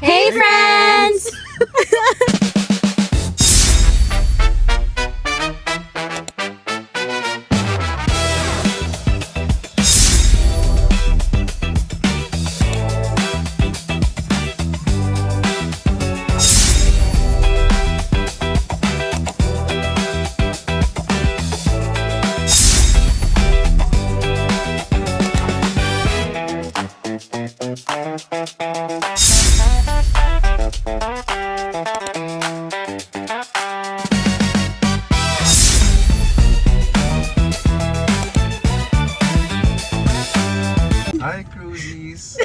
Hey friends! Hi, Cruises!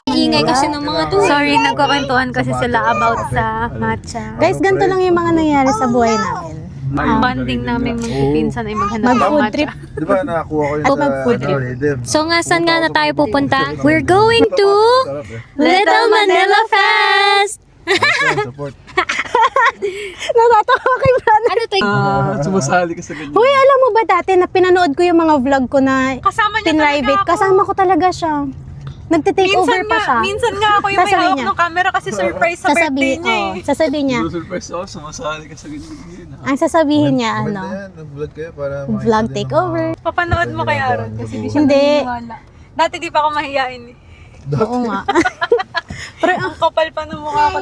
Ingay kasi ng mga to. Sorry, nagkukwentuhan kasi sila about sa matcha. Guys, ganito lang yung mga nangyari sa buhay namin. Ang bonding namin magpipinsan ay maghanap ng Mag-food matcha. trip. Di ba nakakuha ko At yung mag-food trip. rhythm? So nga, saan nga na tayo pupunta? We're going to Sarap eh. Little Manila Fest! Support. Natatawa kay Brad. Ano to? Sumasali ka sa ganyan. Hoy, alam mo ba dati na pinanood ko yung mga vlog ko na Kasama niya pinrivate? talaga ako. Kasama ko talaga siya. Nagte-take over pa siya. Minsan nga ako yung may Sasabihin hawak niya. ng camera kasi surprise sa birthday niya eh. Sasabihin niya. Surprise ako, sumasali ka sa ganyan. Ang sasabihin niya, Maganda ano, yan, nag-vlog kayo para vlog takeover. Papanood mo kay Aaron kasi di siya Hindi. naniniwala. Dati di pa ako mahiyain eh. Oo nga. Pero Ang kapal pa ng mukha ko.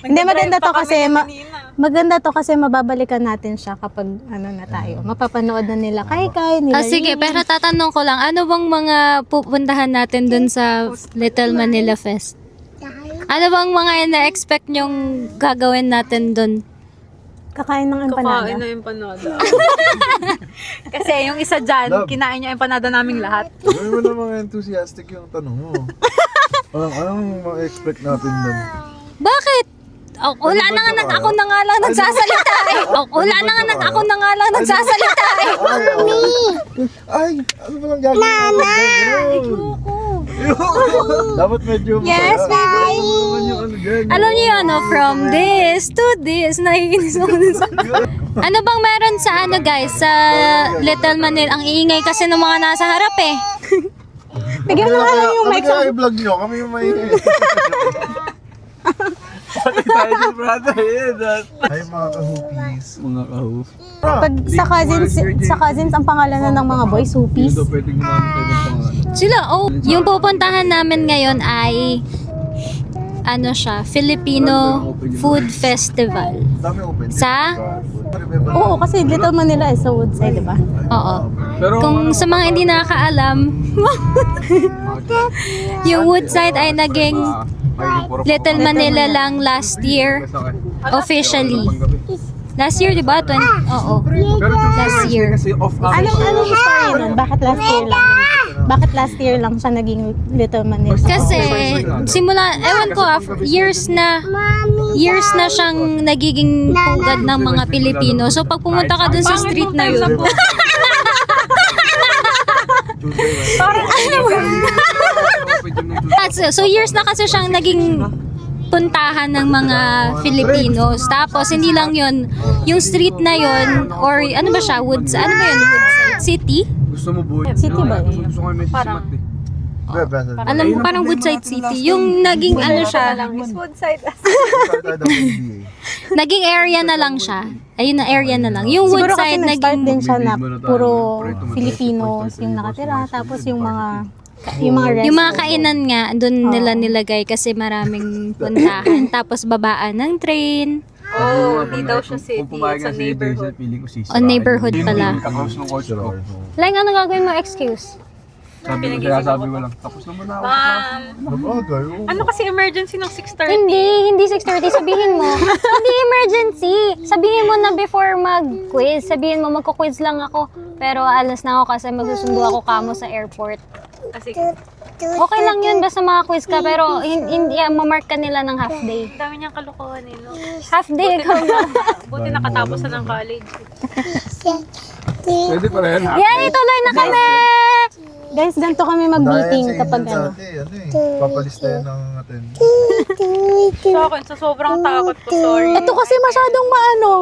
hindi, maganda to kasi, kanina. maganda to kasi mababalikan natin siya kapag ano na tayo. Mapapanood na nila kay nila. Sige, Ying. pero tatanong ko lang, ano bang mga pupuntahan natin dun sa Little Manila Fest? Ano bang mga na-expect nyong gagawin natin dun? Kakain ng Kakain empanada. na empanada. Kasi yung isa dyan, Love. kinain niya empanada naming lahat. Gawin mo na mga enthusiastic yung tanong mo. Anong ma-expect natin doon? Bakit? Oh, wala na nga ako na nga lang nagsasalita eh. Oh, wala na nga ako na nga lang nagsasalita eh. Ay, ano ba lang gagawin? Nana! Dapat medyo Yes, masaya. Ano naman yung ano dyan? Alam niyo ano, from this to this, nakikinis ako dun sa... Ano bang meron sa ano guys, sa Little Manila? Ang iingay kasi ng mga nasa harap eh. Bigyan mo nga lang yung mic sa... Kami i-vlog nyo, kami yung may... Pati tayo ni brother, Hi mga kahupis. Mga kahuf. Pag sa cousins ang pangalan na ng mga boys, Hupis. Hindi daw pwedeng gumamit tayo ng pangalan. Sila, oh, yung pupuntahan namin ngayon ay ano siya, Filipino Food Festival. Dami open. Sa? Oo, kasi Little Manila is sa Woodside, di ba? Oo. Pero Kung sa mga hindi nakakaalam, yung Woodside ay naging Little Manila lang last year, officially. Last year, di ba? Oo. Last year. Anong story nun? Bakit last year lang? Bakit last year lang siya naging Little Manila? Kasi simula, ewan ko, years na siyang nagiging pugad ng mga Pilipino. So pag pumunta ka dun sa street na yun, so years na kasi siyang naging puntahan ng mga Filipinos. Tapos hindi lang yun, yung street na yun, or ano ba siya, ano ba yun, Woodside City? Gusto mo buhay? City ba yun? Gusto ko may Parang- simat eh. Alam mo, parang Woodside City. Yung naging ano siya, Miss Woodside. naging area na lang siya. Ayun na, area na lang. Yung Siguro kasi Woodside nag-start naging... din siya na puro Filipinos yung nakatira. Tapos yung mga restaurants. Yung mga kainan nga, doon nila nilagay kasi maraming puntahan. Tapos babaan ng train. Oh, hindi daw siya city. It's a neighborhood. O neighborhood pala. Kakos ng coach ko. Lang, ano gagawin mo excuse? Sabi ko lang. Tapos naman ako. Ano kasi emergency ng 6:30? Hindi 6:30. Sabihin mo. Hindi emergency. Sabihin mo na before mag-quiz. Sabihin mo, magko-quiz lang ako. Pero alas na ako kasi magsusundo ako kamo sa airport. Kasi Okay lang yun, basta maka-quiz ka. Pero mamark ka nila ng half day. dami niyang kalokohan eh, no? Half day ikaw na. Buti nakatapos na ng college. Pwede pa rin. Yan, ituloy na kami! Guys, ganito kami mag-meeting kapag ano. Papalis tayo ng attendance. Sa akin, sa sobrang takot ko, sorry. Ito kasi masyadong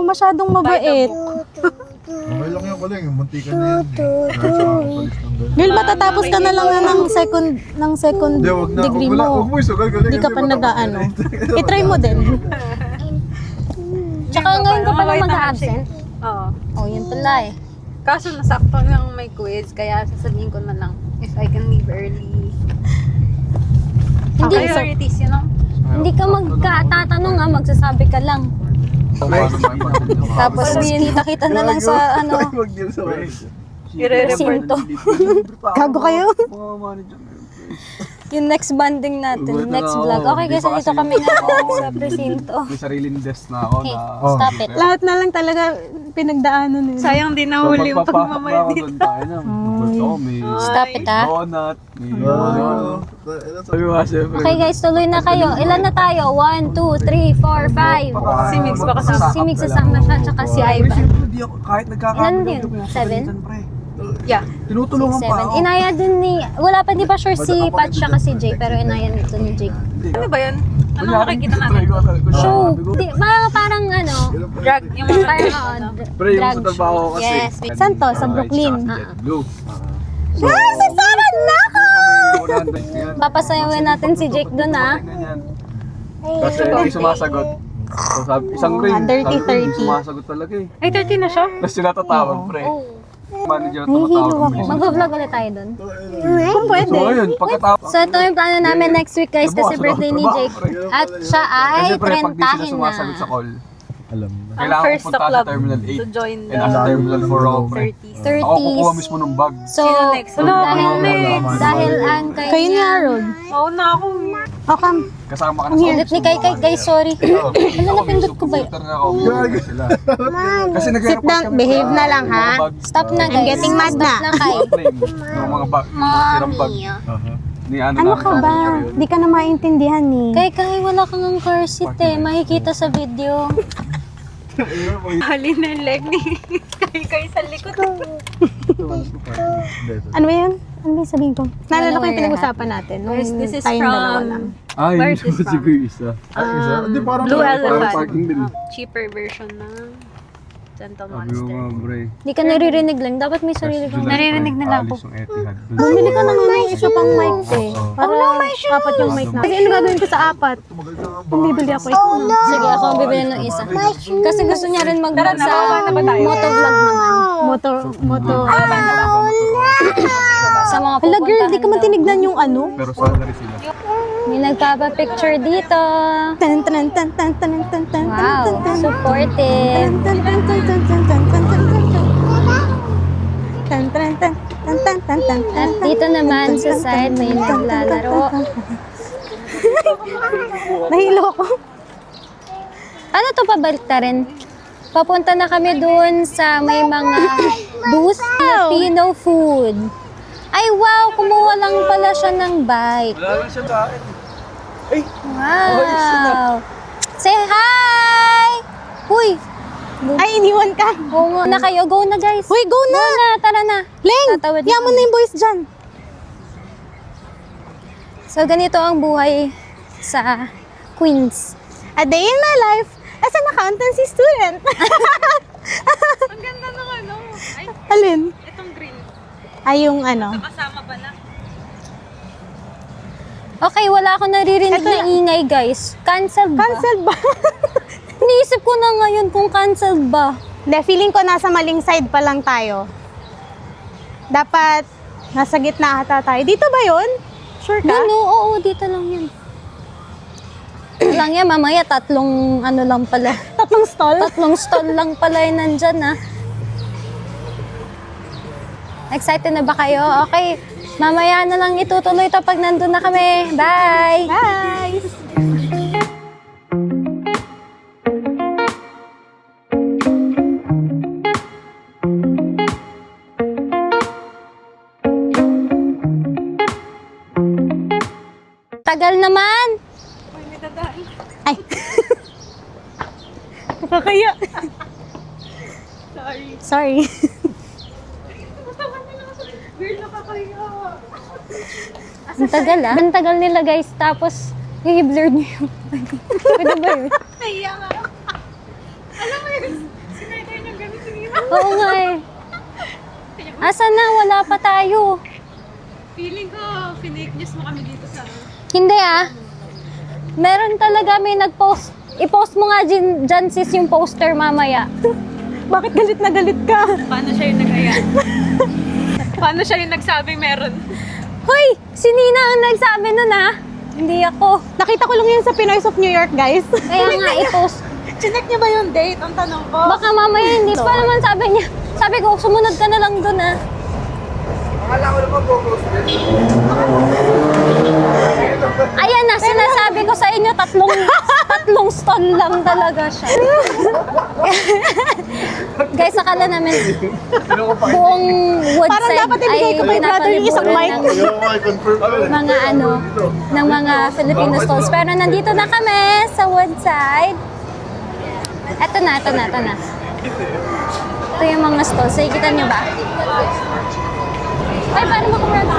masyadong mabait. Okay lang yung kuling, yung muntikan na yan. Nakakapalis ng ganun. Girl, matatapos ka na lang ng second Hindi, wag na. degree Wala, mo. wag mo isugal. Galing Hindi ka kasi pa baka nag-ano. mag-edit. I-try mo din. Tsaka ngayon ka pala mag-absent. Oo. Oh, yun pala eh. Kaso nasakto ng may quiz, kaya sasabihin ko na lang if I can leave early. Hindi, Priorities, you know? hindi ka magkatatanong magsasabi ka lang. Tapos kita na lang sa ano, Mag-deal sa presinto. Gago kayo. Yung next banding natin, next vlog. Okay guys, dito kami ngayon sa presinto. May sariling desk na ako Okay, na... stop it. Lahat na lang talaga pinagdaanan nila. Sayang din nahuli yung pagmamadit. May Stop it donut, may sabi mo siyempre. Okay guys, tuloy na kayo. Ilan na tayo? 1, 2, 3, 4, 5. Si Mix ba kasama? Si Mix kasama siya, tsaka si Ivan. Hindi ako, kahit Ilan din? 7? Yeah. Tinutulungan pa ako. Inaya din ni, wala pa, di pa sure si Pat tsaka si Jay, pero inaya nito ni Jay. Ano ba yun? Ano makikita natin? Show! Di, parang ano, Drag, yung mga parang Pre, yung sa trabaho ko kasi. Yes. Saan to? Sa Brooklyn? Blue. Ay, sasaran na ako! Papasayawin natin si Jake doon Kasi hindi sumasagot. So, sabi, isang ring. dirty Sabi ko, hindi 30. sumasagot talaga eh. Ay, 30 na siya? Tapos sila tatawag, pre. Manager na Nahihilo tumatawag. ako. bilis. Mag-vlog ulit tayo doon. Kung pwede. So, ayun, pagkatapos. So ito yung plano namin next week guys kasi birthday ni Jake. At siya ay Kasi pre, pag di sila trentahin sumasagot sa na. call, Alam na. Ang kailangan first ko sa punta sa club Terminal to 8. join And nasa the Terminal 4 ako, pre. 30s. Ako kukuha 30s. mismo ng bag. So, Sino next? Wala, dahil ang Kayo ni kanya... Harold. Oo na ako. Okay. Kasama ka na sa Ulit ni Kai guys, sorry. Ano napindot ko ba? Computer na ako. Sila. Kasi Sit down. Behave na lang, ha? Stop na I'm guys. getting mad Stop na. na Kai. Yung mga bag, mga sirang bag. Ni ano Ano namin, ka ba? teacher yun. Di ka na maintindihan ni. Kai, wala kang ang car seat eh. Makikita sa video. Hali na yung leg ni Kay sa likod. Ano ba yun? Ano ba yung sabihin ko? Naalala ko yung Ano, pinag-usapan natin. Nung This is tayong dalawa lang. from Ay, Where's yun this from? siguro isa. Hindi, parang Blue Parang Elephant. parking din. Cheaper version ng Gentle Sabi ko nga, Monster. bre. Hindi ka naririnig lang. Dapat may sarili kang... Naririnig nila ako. Alis yung Etihad. Bumili ka na nga ng isa pang mic eh. Para apat yung mic na. Kasi ano gagawin ko sa apat? Kung bibili ako ito. Sige, ako ang bibili ng isa. Kasi gusto niya rin mag-vlog sa na ba tayo? motovlog naman. Moto. Sa mga Hala girl, di ka man pupuntahan daw. tinignan yung ano? Pero salary sila. May nagpapa-picture dito. Tan tan tan tan tan tan tan Wow, tan tan supportive. tan tan tan tan tan tan tan tan tan tan tan tan tan tan tan At dito naman sa side may naglalaro. Nahilo ko. Ano to, pabalik ta rin? Papunta na kami dun sa may mga booth Filipino food. Ay wow, kumuha lang pala siya ng bite. Wala lang siya sa akin. Wow! Say hi! Huy! Ay, iniwan ka. Go na kayo. Go na guys. Uy, go na. Go na, tara na. Leng, Tatawid na yaman kami. na yung boys dyan. So ganito ang buhay sa Queens. A day in my life as an accountancy student. Ang ganda ng ano. Ay, Alin? itong green. Ay, yung ano. Kasama ba na? Okay, wala akong naririnig Ito na na. ingay guys. Cancel ba? Cancel ba? Iniisip ko na ngayon kung cancel ba. Hindi, feeling ko nasa maling side pa lang tayo. Dapat nasa gitna ata tayo. Dito ba yun? Sure ka? No, oo, dito lang yan. Lang yan, mamaya tatlong ano lang pala. Tatlong stall? Tatlong stall lang pala yung nandyan ah. Excited na ba kayo? Okay, mamaya na lang itutuloy ito pag nandun na kami. Bye! Bye! Tagal naman! Ay! Nakakaya. Sorry. Ang tagal ah. Ang tagal nila guys. Tapos, i-blur niyo yung... Pwede ba yun? Naiya nga ako. Alam mo yun, sinaytay niyang ganito nila. Oo nga eh. Asan na? Wala pa tayo. Feeling ko, fake news mo kami dito sa... Hindi ah. Meron talaga may nag-post. I-post mo nga dyan sis yung poster mamaya. Bakit galit na galit ka? Paano siya yung nag-aya? Paano siya yung nagsabing meron? Hoy! Si Nina ang nagsabi nun ah. Hindi ako. Nakita ko lang yun sa Pinoys of New York, guys. Kaya nga i-post. Chinek niya ba yung date? Ang tanong ko. Baka mamaya hindi pa naman sabi niya. Sabi ko, sumunod ka na lang dun ah. Akala ko naman focus din. Ayan na, sinasabi ko sa inyo, tatlong stall lang talaga siya. Guys, akala namin buong Parang Woodside dapat ibigay ko kay brother yung isang mic. ng mga ng mga Filipino stalls. Pero nandito na kami sa Woodside. Ito na. Ito yung mga stalls. Nakikita niyo ba? Ay, paano mo kumara?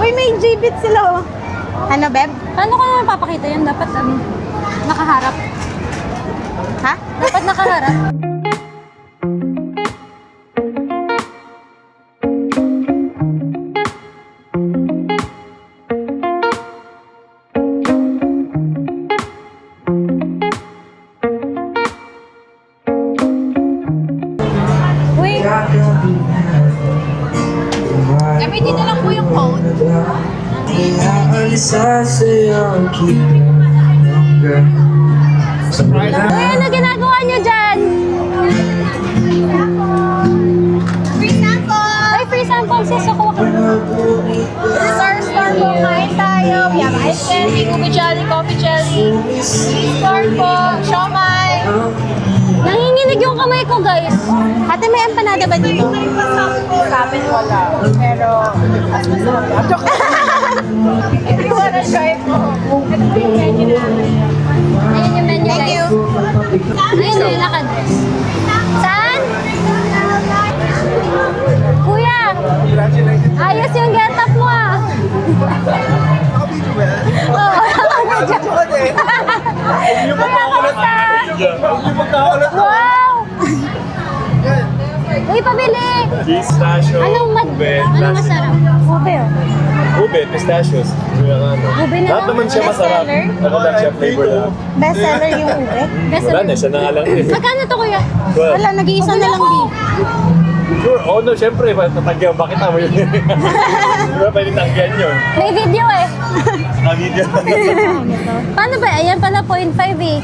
Uy, may G-Bit sila, oh. Ano, Beb? Paano ko naman papakita yun? Dapat nakaharap. Ha? Dapat nakaharap. Uy, Gamitin na lang po yung code. Uy, ano ginagawa niyo dyan? Free sample! Ay, free sample sis. Ako ka. This is our store po. Kain tayo. We have ice candy, ube jelly, coffee jelly. Store po. Siomay. Nanginginig yung kamay ko, guys. ate, may empanada ba dito? Sa amin wala. Pero, as masarap yan. If you wanna try po. Ito po yung menu namin. Ayun yung menu, guys. Thank you. Ayun na yung lakad. Saan? Kuya, ayos yung get-up mo ah. Oo. Kuya, kamusta? Wow! Uy, pabili! Pistachio, Anong masarap? Ube oh. ube, pistachios. Yung ano. Ube na Lahat lang. naman siya masarap. Ano lang siya, flavor lang. Best seller yung ube. Wala na, siya na nga lang eh. Magkano to, kuya? Well, Wala, nag-iisa na lang, B. sure. Oh no, syempre, tatagyan. Bakit naman yun? Diba pwede tanggihan yun? May video eh. Nakagidya. Paano ba? Ayan pala 0.5 eh.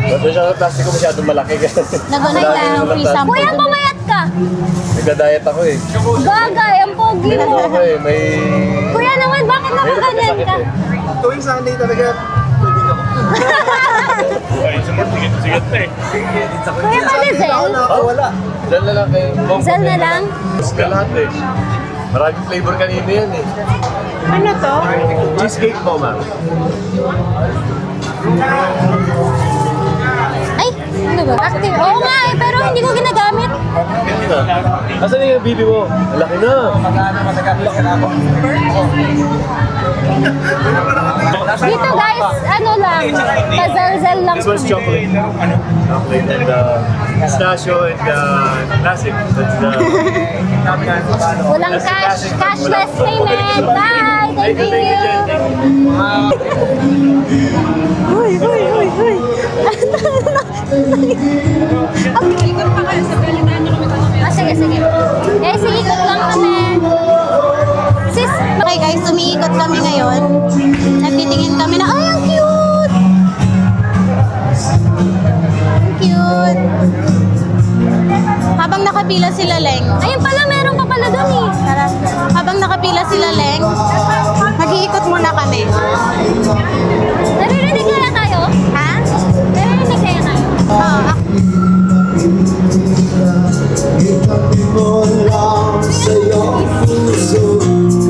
Ba't siya sa plastic ko masyadong malaki. Nagunay lang, free sample. Kuya, pumayat ka! Nagda-diet ako eh. Bagay, ang pogi Ano mo. ako eh, may... Kuya naman, bakit nakaganyan ka? Tuwing Sunday talaga, pwede ka ko. Ay, sumot, sigat na eh. Kuya, pala Zel? Nakakawala. Dal na lang kayo. Zel na lang? Gusto lahat eh. Maraming flavor kanina yan eh. Ano to? Cheesecake mo, ma'am. Ay, ano ba? Active. Oo nga eh, pero hindi ko ginagamit. Asan yung bibi mo? Ang laki na. Dito guys, ano lang, kazel-zel lang. This one's chocolate. Chocolate and pistachio and classic. That's the... Walang cash, cashless payment. Bye! Thank you! Uy, uy, uy, uy. Ikot pa kayo sa balitan nyo kami tanong. Ah, sige. Guys, ikot lang kami. Sis, Okay guys, umiikot kami ngayon. Nagtitingin kami na, ay, ang cute! Ang cute! Habang nakapila sila, Leng. ayun pala, meron pa pala doon eh. Tara. Habang nakapila sila, Leng, mag-iikot muna kami. Naririnig kaya tayo? Ha? Naririnig kaya tayo? Oo.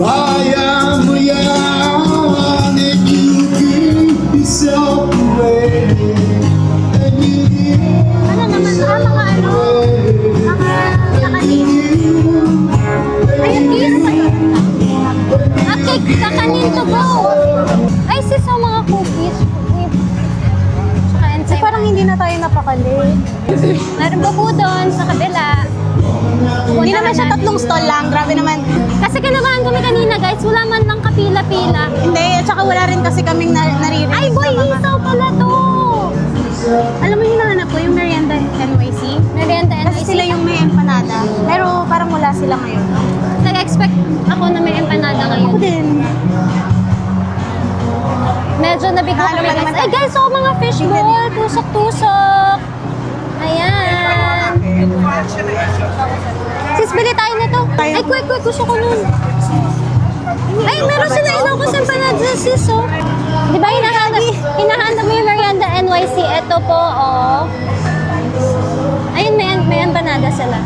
Kaya mo yan if you give yourself away. And you give Ano naman? Mga kakanin. Ayun, kiss pa yun. Cake, kakanin to go. Ay, sis, ang mga cookies. naman siya, 3 stall lang. Grabe naman. Kasi kinabahan kami kanina guys, wala man lang kapila-pila. Hindi, at saka wala rin kasi kaming naririnig. Ay boy, isaw pala to! Alam mo yung hinahanap ko, yung Merienda NYC? Merienda Kasi sila yung may empanada. Pero parang wala sila ngayon. Nag-expect ako na may empanada Ako ngayon. din. Medyo nabigla Ano kami ba guys. naman Ay guys, oh mga fishball! Tusok-tusok! Ayan! Sis, bili tayo nito. Ay, quick, gusto ko nun. Ay, meron sila Ilocos empanada, sis, oh. Di ba hinahanap mo yung Merienda NYC? Ito po, oh. Ayun, may empanada sila.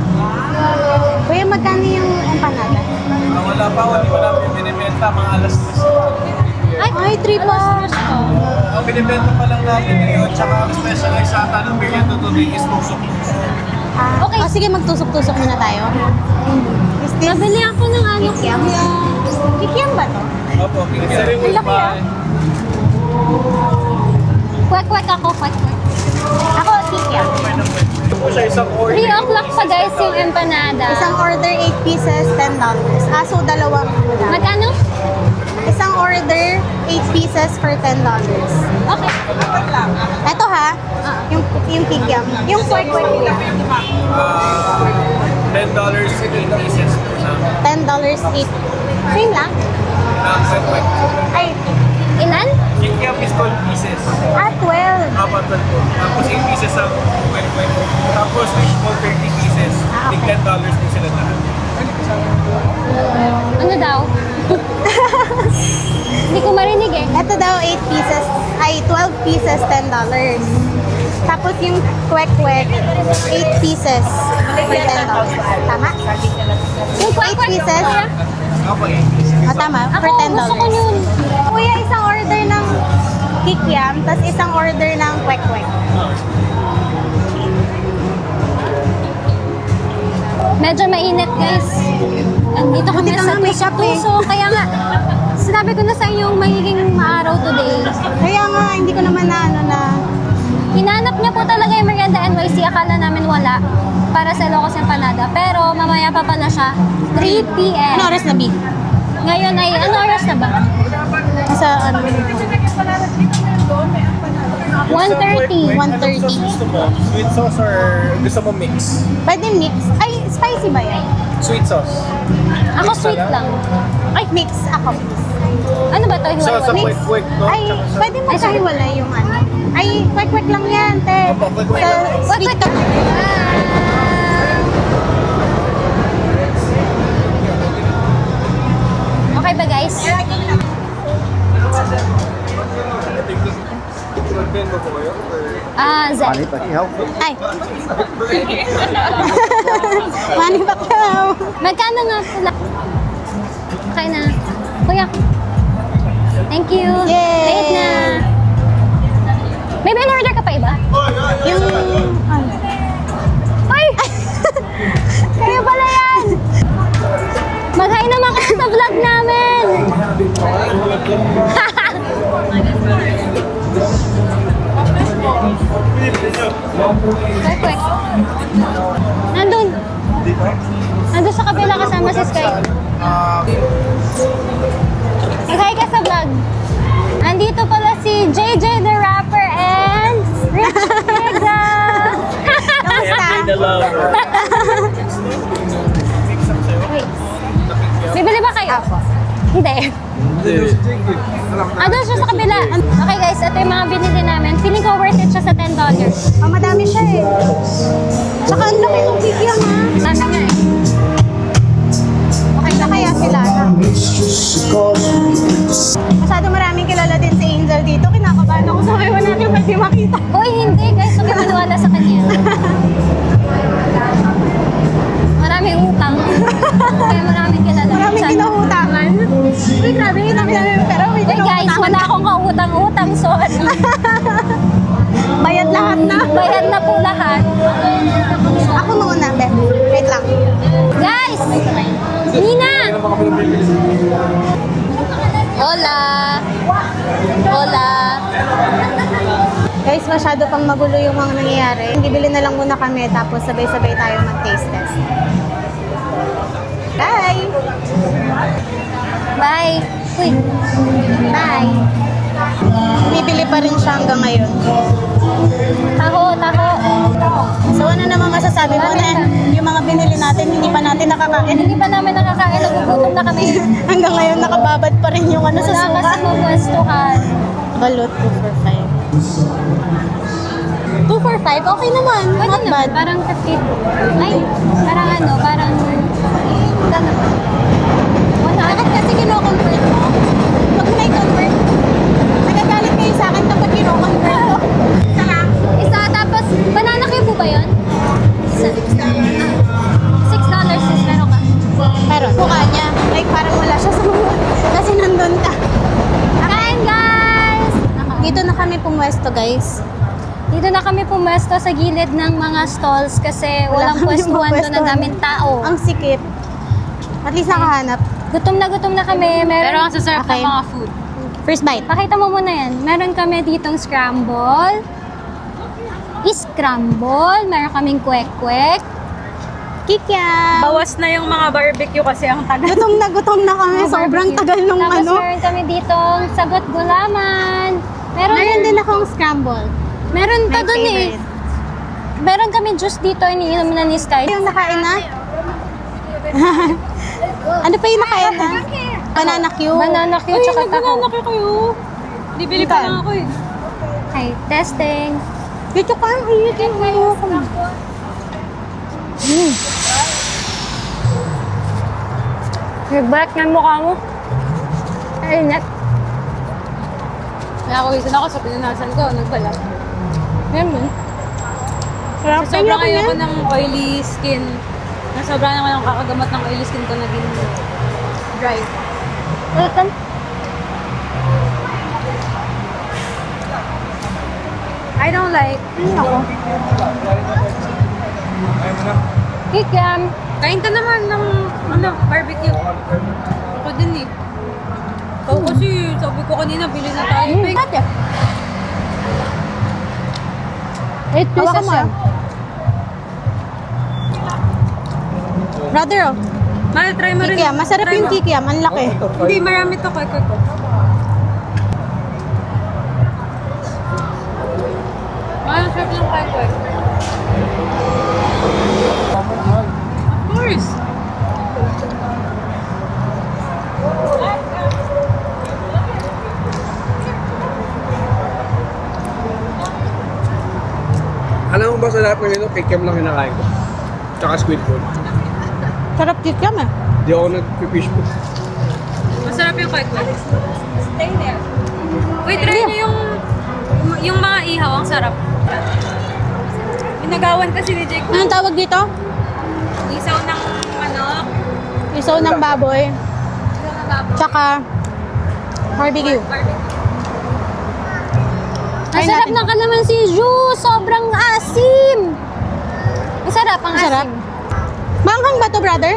Kuya, magkano yung empanada? Wala pa, hindi pa namin binibenta, mga alas 3. Ay, 3 plus. Ang binibenta pa lang natin ngayon, tsaka ang specialized sa ata ng merienda today is tusok. Okay. Oh, sige, magtusok-tusok muna tayo. Is this Nabili ako ng ano. kikiam? Kikiam ba to? Opo, kikisari mo Laki, ah. Kwek-kwek ako, kwek-kwek. Ako, kikiam. Ito po siya isang 3 o'clock pa guys yung empanada. Isang order, 8 pieces, $10. So, dalawang ulam. Magkano? Isang order, 8 pieces for $10. Okay. Ito ha, yung kikiam. Yung kwek-kwek nila. $10 in pieces po na. $10, 8. Same lang? Ay, Ilan? Kikiam is 12 pieces. 12. Apat po. Tapos 8 pieces ang kwek-kwek. Tapos fishball 30 pieces. Tig $10 po sila lahat. Ano daw? Hindi ko marinig eh. Ito daw, 8 pieces, ay 12 pieces, $10. Tapos yung kwek-kwek, 8 pieces for $10. Tama? Yung 8 pieces? Apo 8 pieces. O, tama, Ako, for $10. gusto ko yun. Kuya, isang order ng kikiam, tapos isang order ng kwek-kwek. Medyo mainit guys. Andito kami Buti ka sa nga, may shop eh. Tuso. Kaya nga, sinabi ko na sa inyo magiging maaraw today. Kaya nga, hindi ko naman na ano na, Hinanap niya po talaga yung Merienda NYC. Akala namin wala para sa Ilocos Empanada. Pero mamaya pa pala siya. 3 p.m. ano oras na, B? Ngayon ay, ano oras na ba? Sa ano, 1:30. 1:30. Gusto mo? Sweet sauce or gusto mo mix? Pwede mix. Ay, spicy ba yan? Sweet sauce. Ako sweet lang. Ay, mix ako. Ano ba to? Sa Hiwa-hiwa? kwek-kwek, no? Ay, pwede mo kahiwalay yung ano. Ay, kwek-kwek lang yan, te. Opo, kwek-kwek Sa lang. sweet ka. Okay ba guys? Zen. Ay. Mani Pacquiao. Magkano nga pula? Okay na. Kuya. Thank you. Yay! Late na. May in-order ka pa iba? Yung, ano? Ay! Kayo pala yan! Mag-hi naman kayo sa vlog namin! Quick. Nandun. Nandun sa kabila kasama si Sky. Mag-hi ka sa vlog. Andito pala si JJ the Rapper and Rich Pizza. Kamusta? Bibili ba kayo? Hindi. Doon siya sa kabila. Okay guys, ito yung mga binili namin. Feeling ko worth it siya sa $10. Oh, madami siya eh. Tsaka ang laki ng kikiam ha. Dami nga eh. Okay na kaya sila na. Masyado maraming kilala din si Angel dito. Kinakabahan ako sa kayo natin pwede makita. Hoy, hindi guys. Huwag kayo maniwala sa kanya. Maraming utang. Kaya maraming kilala. Maraming Sana. kinahutangan. Uy, grabe yun namin pero may Uy guys, wala akong kautang-utang. Sorry. Bayad lahat na. Bayad na po lahat. Ako muna, be. Wait lang. Guys! Nina! Hola! Hola! Guys, masyado pang magulo yung mga nangyayari. Bibili na lang muna kami tapos sabay-sabay tayo mag-taste test. Bye! Bye! Uy! Bye! Bumibili pa rin siya hanggang ngayon. Taho! So ano naman masasabi mo na yung mga binili natin, hindi pa natin nakakain? Hindi pa namin nakakain. Nagugutom na kami. Hanggang ngayon nakababad pa rin yung ano sa Wala suka. kasi mapwestuhan. Balot 2 for 5. 2 for 5? Okay naman. Pwede Not naman. bad. Parang 50. Ay, parang ano, parang... Bakit kasi kino-convert mo? Huwag mo na i-convert. Nagagalit kayo sa akin kapag kino-convert ko. Sarap. Isa, tapos, banana cue po ba yun? $6 is meron ka. Pero mukha niya, like parang wala siya sa mga kasi nandun ka. Kain, guys! Dito na kami pumwesto, guys. Dito na kami pumesto sa gilid ng mga stalls kasi Wala walang kami pwestuhan doon ang mapwestuhan. daming tao. Ang sikip. At least nakahanap. Gutom na kami. Meron, Pero ang sasarap Okay. ng mga food. First bite. Pakita mo muna yan. Meron kami ditong scramble, meron kaming kwek-kwek, Kikya! Bawas na yung mga barbecue kasi ang tagal. Gutom na kami. Sobrang tagal nung tapos ano. meron kami ditong sagot gulaman. Meron din akong scramble. Meron pa My dun eh. favorite. Meron kami juice dito, iniinom na ni Sky. Yung nakain na? Ano pa yung nakain na? Banana Q. Banana cue tsaka taho. kayo. Bibili pa lang ako eh. Okay, testing. Dito ka ang init yung ngayon ko. Nagbalat ng mukha mo. Ayun. Kaya ako isa na ako sa pinanasan ko, nagbalat. Ganun. Sa sobrang ayoko ng oily skin. Sobrang ako ng kakagamot ng oily skin ko naging dry. Ulitan. I don't like. Ako. Kikiam. Kain ka naman ng barbecue. Ako din eh. Ikaw kasi, sabi ko kanina, bili na tayo. Ate. 8 pieces Hawakan mo. siya. Brother, oh. Mahal, try mo rin. Kikiam. Masarap Try yung mo. kikiam. Ang laki. Hindi, marami to kay ko. Mahal, sarap lang kay ko. Of course. Alam mo ba sa lahat ng ito, kikiam lang kinakain ko. Tsaka squid food. Sarap kikiam eh. Di ako nag-fish food. Masarap yung kay ko. Stay there. Wait, try nyo yung mga ihaw, ang sarap. Binagawan kasi ni Jake. Anong tawag dito? Isaw ng manok. Isaw ng baboy. Isaw ng baboy. Tsaka barbecue. Barbecue. Ang sarap ng kalaman si Ju. Sobrang asim. Ang sarap, ang Sarap. asim. Manghang ba to, brother?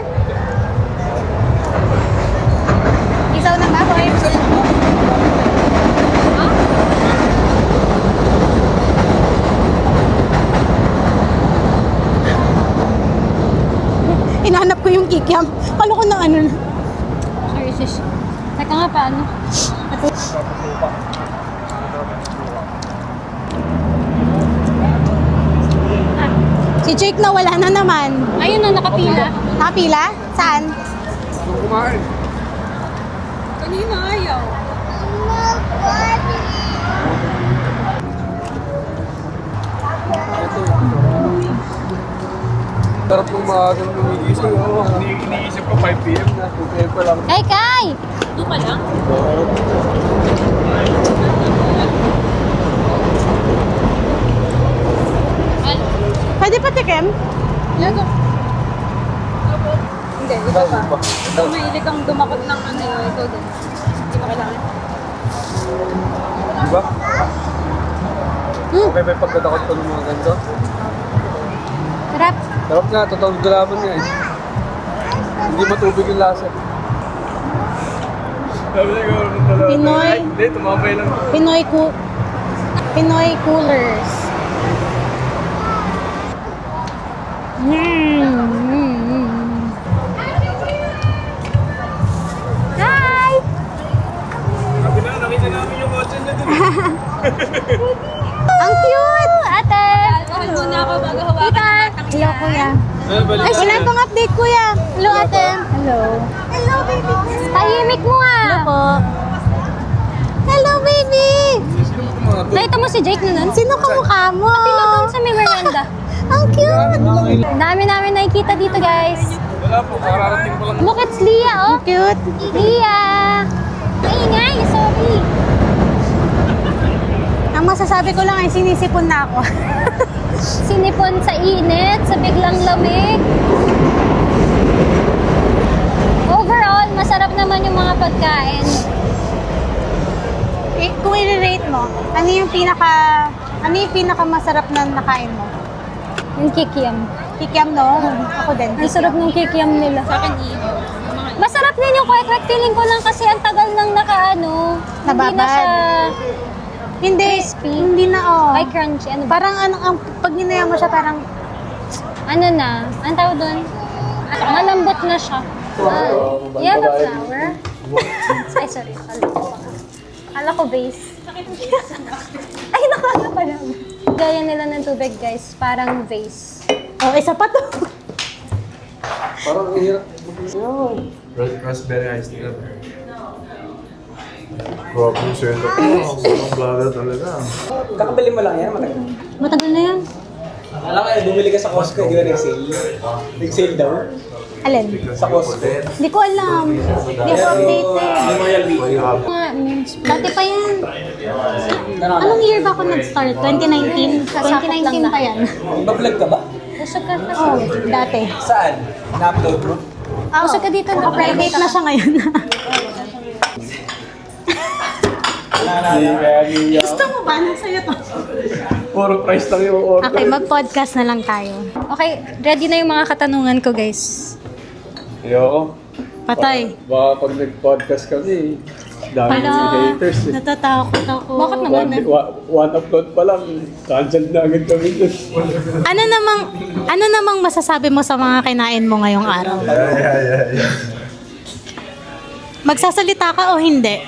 Isaw ng baboy. Hinahanap ko yung kikiam. Kala ko na ano na. Sorry, sis. Teka nga, paano? Si Jake na wala na naman. Ayun na, nakapila. Nakapila? Saan? Gusto kumain. Kanina ayaw. Sarap ng maagang gumigising. Iniisip ko 5 p.m. na. 2 p.m. pa lang. Hey, Kai! Ito pa lang. Pwede pa tikim? Yago. Hindi, ito pa. Ito mahilig kang dumakot ng ano yun. Ito din. Hindi mo kailangan. Diba? Okay ba yung pagkadakot ko ng mga ganito? Sarap. Sarap nga, totoong gulaman nga eh. Hindi matubig yung lasa. Sabi na gawin ng dalawa. Pinoy. Ay, hindi, tumabay lang. Pinoy coolers. Ang cute! Ate! Muna ako bago hawakan. Tita! Hello, kuya. Ay, wala pang update, kuya. Hello, ate. Hello. Hello, baby. Tahimik mo nga. Hello po. Hello, baby. Nakita mo si Jake na nun? Sino kamukha mo? Pila doon sa may veranda. Ang cute. Dami namin nakikita dito, guys. Wala po, kararating ko lang. Look, it's Leah, oh. Cute. Leah! Maingay, sorry. Ang masasabi ko lang ay sinisipon na ako. Sinipon sa init, sa biglang lamig. Overall, masarap naman yung mga pagkain. Kung i-rate mo, ano yung pinaka masarap na nakain mo? Yung kikiam. Kikiam, no? Ako din. Ang sarap ng kikiam nila. Sa akin, masarap din yung kwek-kwek. Feeling ko lang kasi ang tagal nang nakaano. Hindi na Nababad. siya Hindi. crispy. Hindi na, oh. ay crunchy. Ano ba? Parang pag ninaya mo siya, parang Ano na? Ang tawag doon? Malambot na siya. You have a flower? Ay, sorry. Akala ko base. Ay, nakala pala. Gaya nila ng tubig, guys. Parang vase. oh, isa pa to. Parang ang hirap. Raspberry ice tea. Grabe yung setup mo. Ang vlogger talaga. Kakabili mo lang yan, matagal. Matagal na yan. Alam ka, bumili ka sa Costco, di ba nag-sale? Nag-sale daw? Alin? Sa Costco. Hindi ko alam. Hindi ako updated. Mga memes. Dati pa yan. Anong year ba ako nag-start? 2019? 2019 pa yan. Nagpa-vlog ka ba? Busog ka kasi. Oh, dati. Saan? Na-upload mo? Busog ka dito. Naka-private na siya ngayon. Gusto mo ba? Sa'yo to. Puro price lang yung order. Okay, mag-podcast na lang tayo. Okay, ready na yung mga katanungan ko, guys. Ayoko. Patay. Baka pag nag-podcast kami, dami Hala, ng haters. natatakot ako. Bakit naman? One upload pa lang, cancel na agad kami dun. Ano namang masasabi mo sa mga kinain mo ngayong araw? Yeah. Magsasalita ka o hindi?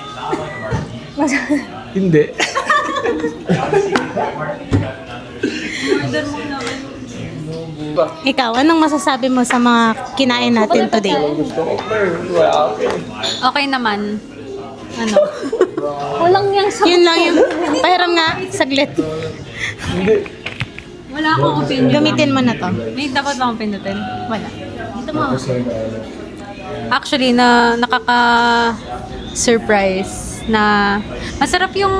Hindi. Ikaw, anong masasabi mo sa mga kinain natin today? Gusto ko pa wala ako. Okay naman. Ano? Walang yung sa... Yun lang yung, pahiram nga, saglit. Hindi. Wala akong opinion. Gamitin mo na to. May dapat bang pindutin? Wala. Dito mo. Actually, nakaka-surprise na masarap yung...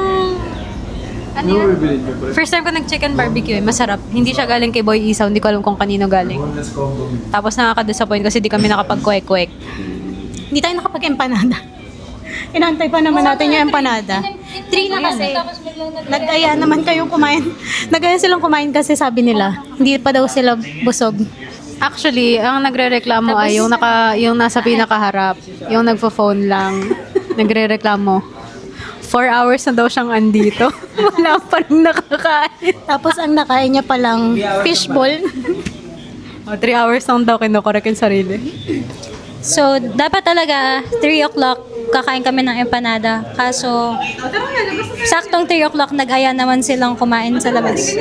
Ano Ano yan? bibilin niyo pre? First time ko nag-chicken barbecue eh. Masarap. Hindi siya galing kay Boy Isaw. Hindi ko alam kung kanino galing. Tapos nakaka-disappoint kasi di kami nakapag-kwek-kwek. Hindi tayo nakapag-empanada. Inantay pa naman natin yung empanada. 3 na kasi. Nag-aya naman kayong kumain. Nag-aya silang kumain kasi sabi nila, hindi pa daw sila busog. Actually, ang nagre-reklamo ay yung nasa pinakaharap. Yung nagpo-phone lang. Nagre-reklamo. 4 hours na daw siyang andito. Wala pa rin nakakain. Tapos ang nakain niya palang fishball. 3 hours lang daw kinukorek yung sarili. So, dapat talaga 3 o'clock kakain kami ng empanada. Kaso, saktong 3 o'clock nag-aya naman silang kumain sa labas.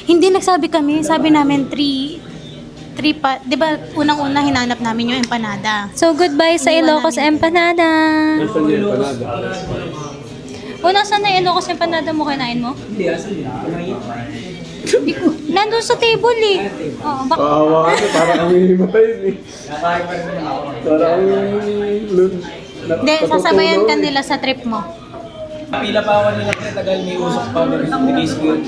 Hindi nagsabi kami, sabi namin 3 pa. 'Di ba unang-una hinanap namin yung empanada. So, goodbye sa Ilocos Empanada. Gusto niyo yung panada. Una, saan na Ilocos Empanada mo kinain mo? Nandun sa table eh. Oo, Kawawa ka, parang ang hihimatayin eh. Parang Hindi, sasabayan ka nila sa trip mo. Pila pa ako nila pre, tagal may usok pa. Nag-case ko yun.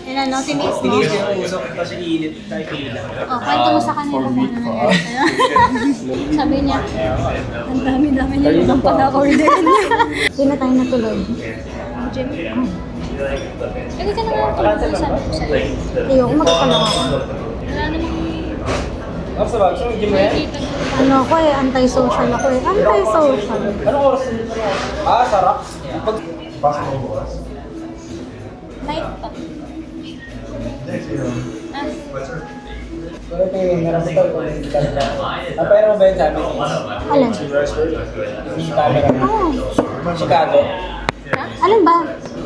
Yan ano, tinis mo. Tinis ko yung usok, tapos iinit tayo pila. Oh, kwento mo sa kanila kung ano nangyari. sabi niya, ang dami-dami niya yung pang-order niya. Hindi na tayo natuloy. Jim? Hindi ka naman tulog sa Ayoko, magkakalak ako. Wala namang Ako sa bagso, gym mo yan? Ano ako eh, anti-social ako eh. Anti-social. Anong oras? Sarap. night pa. Pero ito yung meron sa ito. Napayra mo ba yun sa amin? Alin? Yung camera. Oo. Chicago. Alin ba?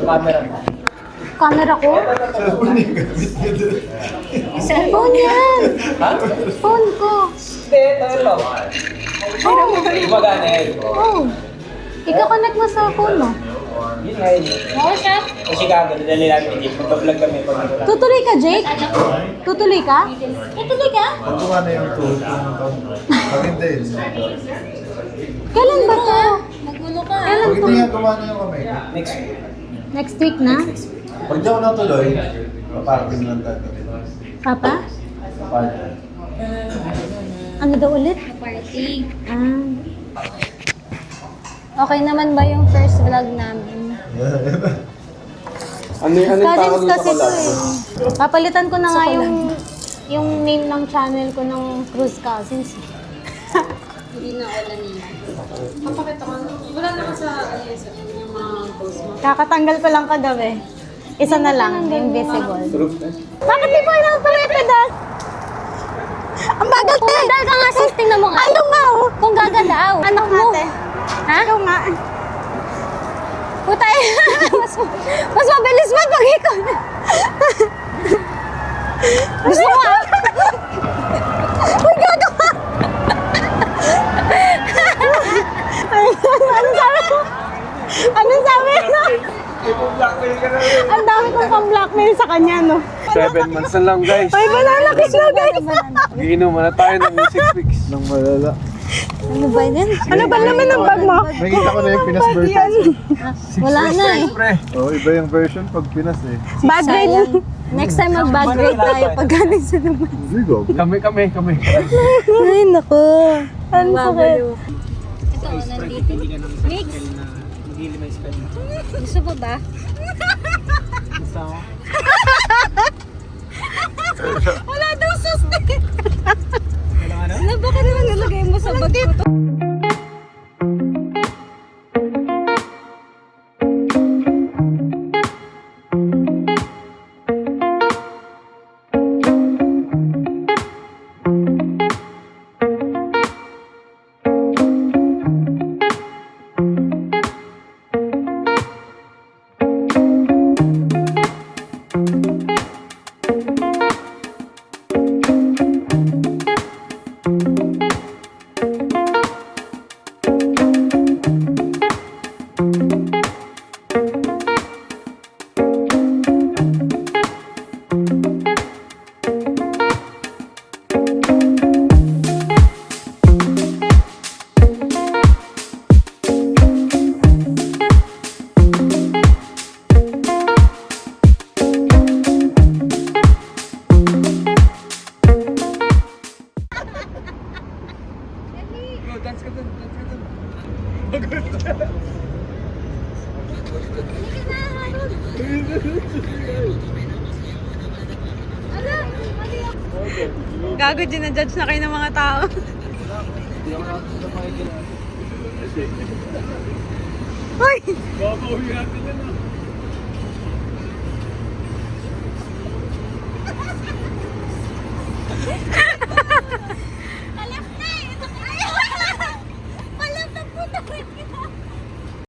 Camera. Camera ko? Cellphone yan. Ha? Phone ko. Hindi, ito. Gumagana yan. Oh. Ika-connect mo sa phone mo. Yun nga yun. Kasi kagad, dali namin i-jeep. Magpa-vlog kami pag nagpunta. Tutuloy ka, Jake? Tutuloy ka? Tutuloy ka? Pag gumana yung tour, pag hindi, Kailan ba to? Naggulo ka. Kailan pag to? hindi nga gumana yung kamay, Next week. Next week na? pag di ako natuloy, paparking lang tayo. Papa? Paparking. Ano daw ulit? Party. Ah. Okay naman ba yung first vlog namin? Ano yung Cousins tawag nito kasi to collab? eh. Papalitan ko na nga yung name ng channel ko ng Cruz Cousins. Hindi na wala nila. Kakatanggal ko lang kagabi. Isa na lang, invisible. Proof na. Bakit di ko alam pala ito dad? Ang bagal Kung ganda ka nga sis, tingnan mo nga. Ayaw nga oh. Kung gagalaw. Anak mo. Ha? Ikaw nga. Putay. mas mabilis man pag ikaw. Gusto mo ah? Uy, gagawa! Ano sabi mo? Ano sabi mo? Ipong-blackmail ka na rin. Ang dami kong pang-blackmail sa kanya, no? 7 months na lang guys. Ay, banana kiss na, guys! Iinom na tayo ng 6 weeks. Nang malala. Ano ba yun? Ano ba naman ang bag mo? Nakita ko na yung Pinas version. Wala na eh. Pre. Oh, iba yung version pag Pinas eh. Bad grade. Sayang. Next time mag-bag rate tayo pag galing sa naman. Hindi go. Kami. Ay, naku. Ang sakit. Ito, nandito. Mix. Magili may spell. Gusto mo ba? Gusto mo? Wala daw sustain. Ano ba ka naman nalagay mo sa bag ko to? Gago, ginajudge na kayo ng mga tao. Babawi natin yan ah.